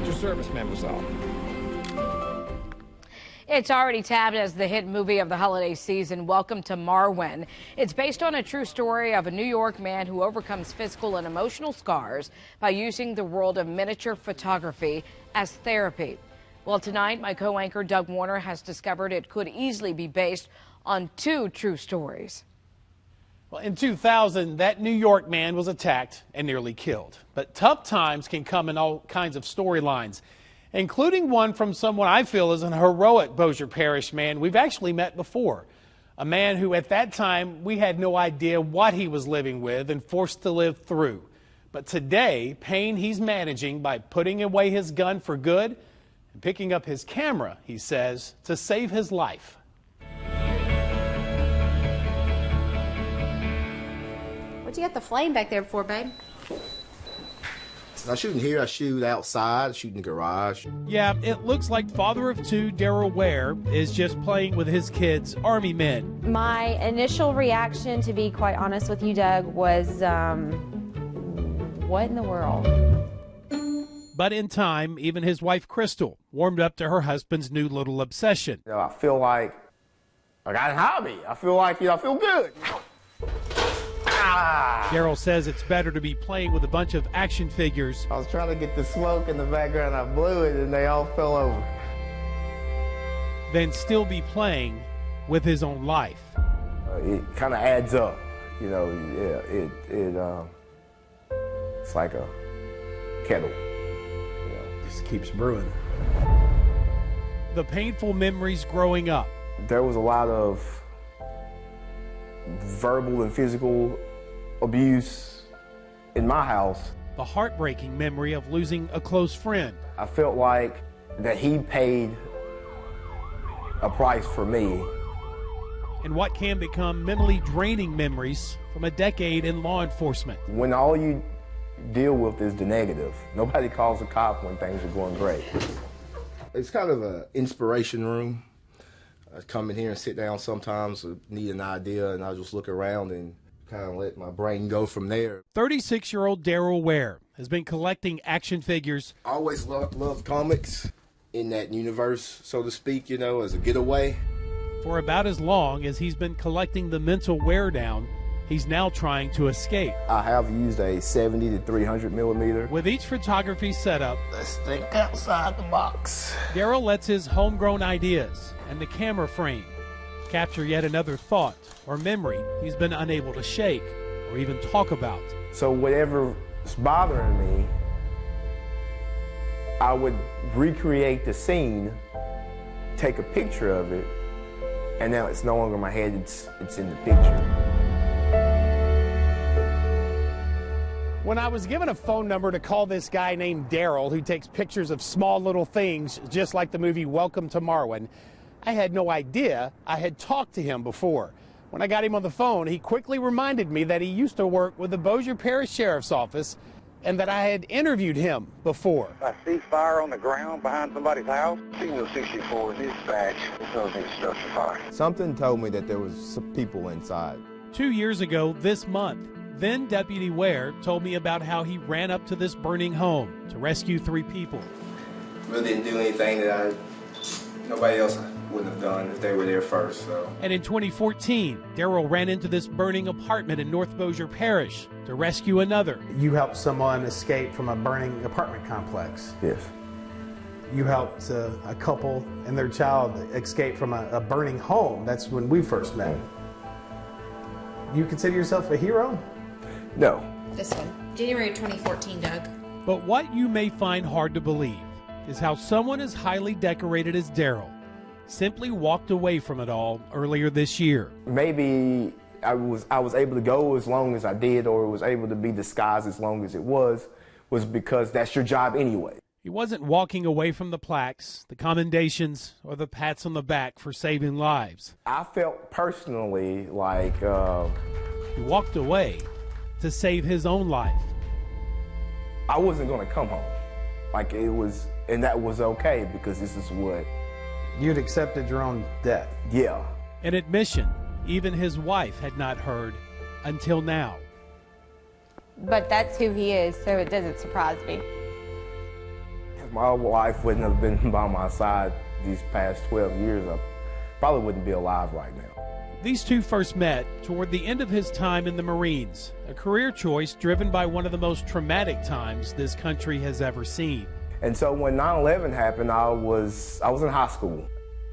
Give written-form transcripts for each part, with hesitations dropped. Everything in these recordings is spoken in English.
At your service, mademoiselle. It's already tabbed as the hit movie of the holiday season, Welcome to Marwen. It's based on a true story of a New York man who overcomes physical and emotional scars by using the world of miniature photography as therapy. Well, tonight, my co-anchor Doug Warner has discovered it could easily be based on two true stories. Well, in 2000, that New York man was attacked and nearly killed. But tough times can come in all kinds of storylines, including one from someone I feel is an heroic Bossier Parish man we've actually met before. A man who at that time we had no idea what he was living with and forced to live through. But today, pain he's managing by putting away his gun for good and picking up his camera, he says, to save his life. What'd you get the flame back there for, babe? I shoot in here, I shoot outside, I shoot in the garage. Yeah, it looks like father of two, Daryl Ware, is just playing with his kids, Army men. My initial reaction, to be quite honest with you, Doug, was, what in the world? But in time, even his wife, Crystal, warmed up to her husband's new little obsession. I feel like I got a hobby. I feel like, I feel good. Daryl says it's better to be playing with a bunch of action figures. I was trying to get the smoke in the background, I blew it, and they all fell over. Than still be playing with his own life. It kind of adds up, it's like a kettle, just keeps brewing. The painful memories growing up. There was a lot of verbal and physical abuse in my house. The heartbreaking memory of losing a close friend. I felt like that he paid a price for me. And what can become mentally draining memories from a decade in law enforcement. When all you deal with is the negative, nobody calls a cop when things are going great. It's kind of an inspiration room. I come in here and sit down sometimes, need an idea, and I just look around and kind of let my brain go from there. 36-year-old Daryl Ware has been collecting action figures. I always loved comics in that universe, so to speak, as a getaway. For about as long as he's been collecting the mental wear down, he's now trying to escape. I have used a 70 to 300 millimeter. With each photography setup, let's think outside the box. Daryl lets his homegrown ideas and the camera frame capture yet another thought or memory he's been unable to shake or even talk about. So whatever's bothering me, I would recreate the scene, take a picture of it, and now it's no longer in my head, it's in the picture. When I was given a phone number to call this guy named Daryl, who takes pictures of small little things, just like the movie Welcome to Marwen, I had no idea I had talked to him before. When I got him on the phone, he quickly reminded me that he used to work with the Bossier Parish Sheriff's Office and that I had interviewed him before. I see fire on the ground behind somebody's house. Signal 64 is dispatch. It's no construction fire. Something told me that there was some people inside. 2 years ago this month, then Deputy Ware told me about how he ran up to this burning home to rescue 3 people. Really didn't do anything that nobody else wouldn't have done if they were there first. So. And in 2014, Daryl ran into this burning apartment in North Bossier Parish to rescue another. You helped someone escape from a burning apartment complex. Yes. You helped a couple and their child escape from a burning home. That's when we first met. You consider yourself a hero? No. This one, January 2014, Doug. But what you may find hard to believe is how someone as highly decorated as Daryl simply walked away from it all earlier this year. Maybe I was able to go as long as I did, or was able to be disguised as long as it was because that's your job anyway. He wasn't walking away from the plaques, the commendations, or the pats on the back for saving lives. I felt personally like he walked away to save his own life. I wasn't going to come home. Like it was, and that was okay because this is what... You'd accepted your own death. Yeah. An admission even his wife had not heard until now. But that's who he is, so it doesn't surprise me. my wife wouldn't have been by my side these past 12 years, I probably wouldn't be alive right now. These two first met toward the end of his time in the Marines, a career choice driven by one of the most traumatic times this country has ever seen. And so when 9/11 happened, I was in high school.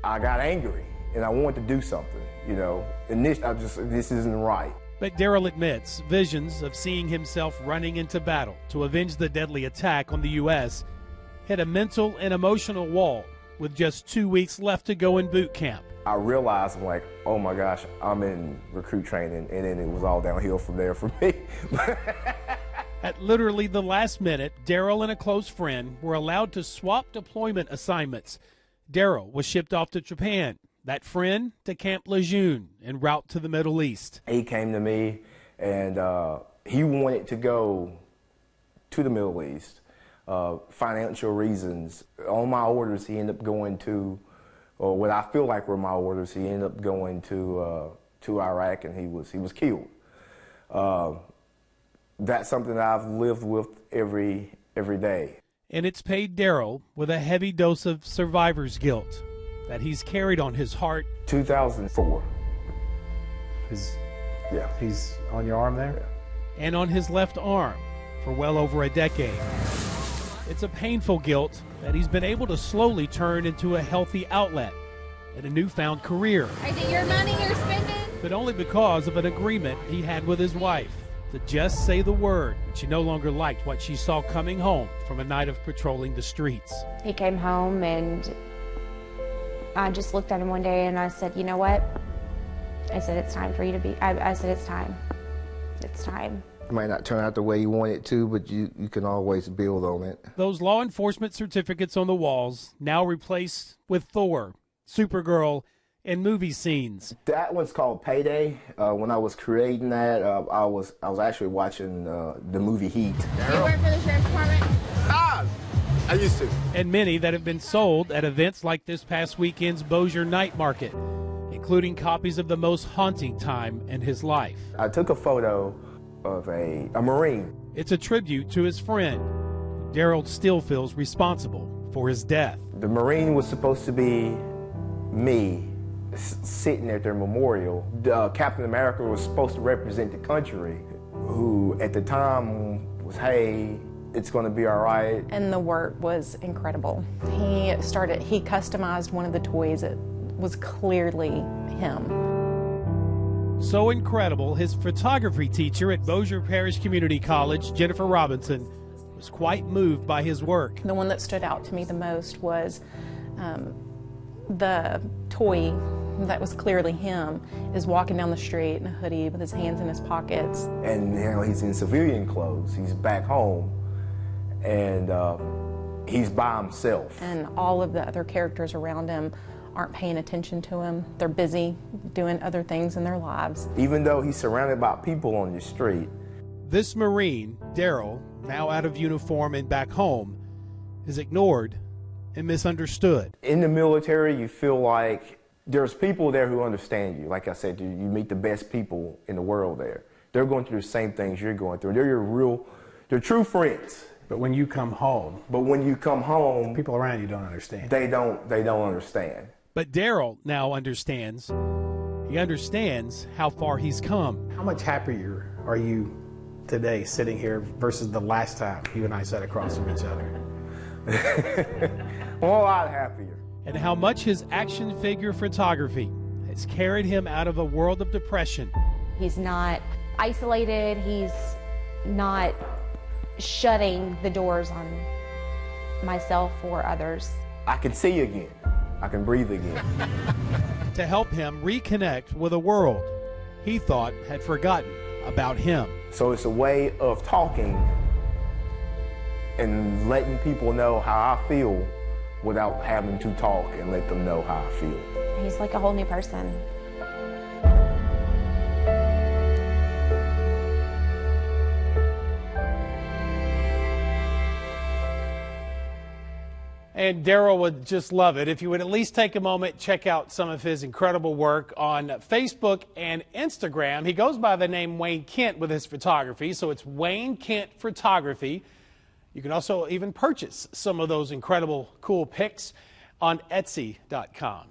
I got angry and I wanted to do something, you know, and this isn't right. But Daryl admits visions of seeing himself running into battle to avenge the deadly attack on the U.S. hit a mental and emotional wall with just 2 weeks left to go in boot camp. I realized, I'm like, oh my gosh, I'm in recruit training, and then it was all downhill from there for me. At literally the last minute, Daryl and a close friend were allowed to swap deployment assignments. Daryl was shipped off to Japan, that friend to Camp Lejeune en route to the Middle East. He came to me, and he wanted to go to the Middle East. Financial reasons. On my orders, he ended up going to, or what I feel like were my orders, he ended up going to Iraq, and he was killed. That's something that I've lived with every day. And it's paid Daryl with a heavy dose of survivor's guilt that he's carried on his heart. 2004. He's on your arm there? Yeah. And on his left arm for well over a decade. It's a painful guilt that he's been able to slowly turn into a healthy outlet and a newfound career. Is it your money you're spending? But only because of an agreement he had with his wife to just say the word when she no longer liked what she saw coming home from a night of patrolling the streets. He came home and I just looked at him one day and I said, you know what? I said, it's time for you to be, I said, it's time. It's time. It might not turn out the way you want it to, but you can always build on it. Those law enforcement certificates on the walls now replaced with Thor, Supergirl, and movie scenes. That one's called Payday. When I was creating that, I was actually watching the movie Heat. Do you work for the sheriff's department? I used to. And many that have been sold at events like this past weekend's Bossier Night Market, including copies of the most haunting time in his life. I took a photo of a Marine. It's a tribute to his friend. Daryl still feels responsible for his death. The Marine was supposed to be me sitting at their memorial. Captain America was supposed to represent the country, who at the time was, hey, it's going to be all right. And the work was incredible. He customized one of the toys. It was clearly him. So incredible, his photography teacher at Bossier Parish Community College, Jennifer Robinson, was quite moved by his work. The one that stood out to me the most was the toy that was clearly him is walking down the street in a hoodie with his hands in his pockets. And you know, he's in civilian clothes. He's back home, and he's by himself. And all of the other characters around him aren't paying attention to him. They're busy doing other things in their lives. Even though he's surrounded by people on the street. This Marine, Daryl, now out of uniform and back home, is ignored and misunderstood. In the military, you feel like there's people there who understand you. Like I said, you meet the best people in the world there. They're going through the same things you're going through. They're true friends. But when you come home, people around you don't understand. They don't understand. But Daryl now understands. He understands how far he's come. How much happier are you today sitting here versus the last time you and I sat across from each other? I'm a lot happier. And how much his action figure photography has carried him out of a world of depression. He's not isolated. He's not shutting the doors on myself or others. I can see again. I can breathe again. To help him reconnect with a world he thought had forgotten about him. So it's a way of talking and letting people know how I feel without having to talk and let them know how I feel. He's like a whole new person. And Daryl would just love it if you would at least take a moment, check out some of his incredible work on Facebook and Instagram. He goes by the name Wayne Kent with his photography, so it's Wayne Kent Photography. You can also even purchase some of those incredible, cool pics on Etsy.com.